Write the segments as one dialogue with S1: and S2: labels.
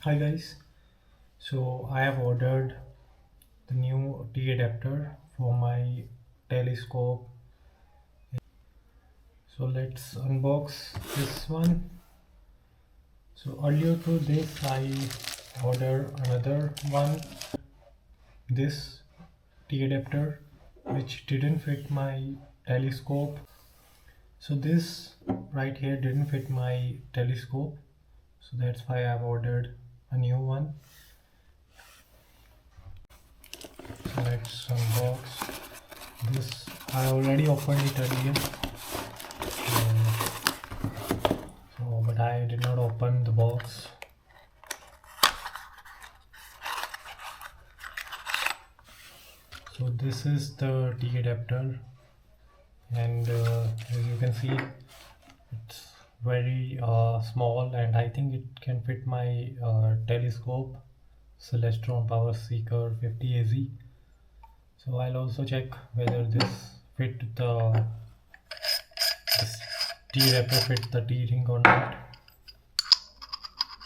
S1: Hi guys, so I have ordered the new T adapter for my telescope. So let's unbox this one. So earlier to this I ordered another one, this T adapter which didn't fit my telescope. So this right here didn't fit my telescope, so that's why I've ordered a new one. So let's unbox this. I already opened it earlier, but I did not open the box. So this is the T adapter, and as you can see, it's very small, and I think it can fit my telescope Celestron Powerseeker 50 AZ. So I'll also check whether this T adapter fit the T ring or not.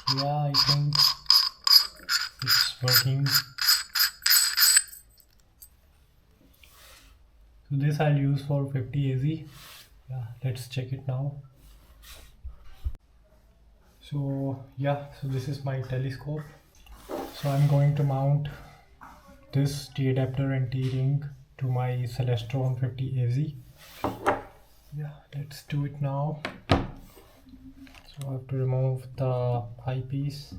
S1: So yeah, I think it's working. So this I'll use for 50 AZ. Yeah, let's check it now. So yeah, so this is my telescope. So I'm going to mount this T adapter and T ring to my Celestron 50 AZ. Yeah, let's do it now. So I have to remove the eyepiece.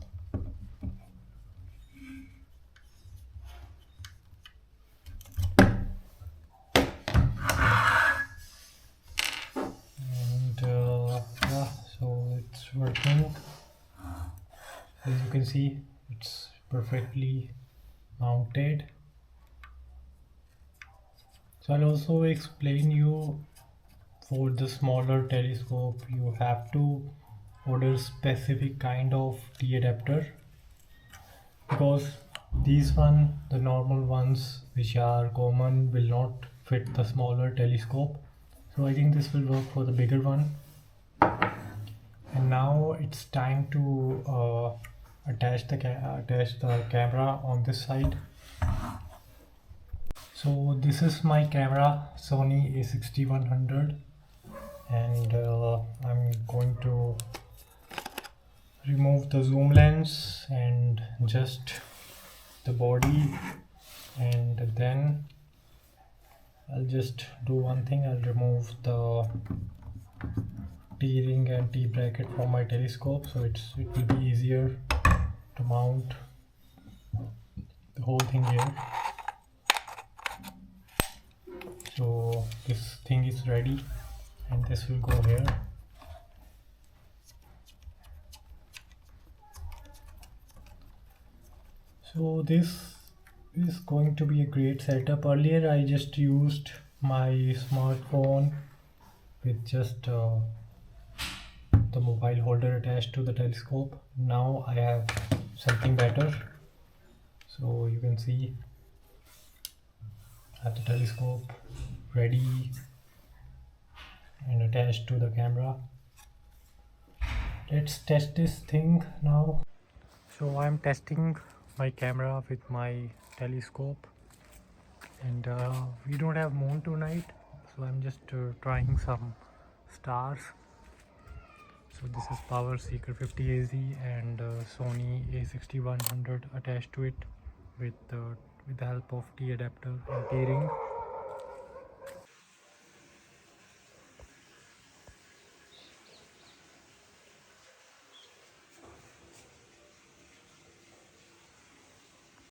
S1: And yeah, so it's working. As you can see, it's perfectly mounted. So I'll also explain you, for the smaller telescope you have to order specific kind of T adapter, because the normal ones which are common will not fit the smaller telescope. So I think this will work for the bigger one. And now it's time to attach the camera on this side. So this is my camera, Sony A6100, and I'm going to remove the zoom lens and just the body, and then I'll just do one thing. I'll remove the T-ring and T-bracket from my telescope, so it will be easier to mount the whole thing here. So this thing is ready, and this will go here. So this is going to be a great setup. Earlier I just used my smartphone with just the mobile holder attached to the telescope. Now I have something better. So you can see I have the telescope ready and attached to the camera. Let's test this thing now. So I'm testing my camera with my telescope, and we don't have moon tonight, so I'm just trying some stars. So this is Powerseeker 50 AZ and Sony A6100 attached to it with the help of T adapter and T ring.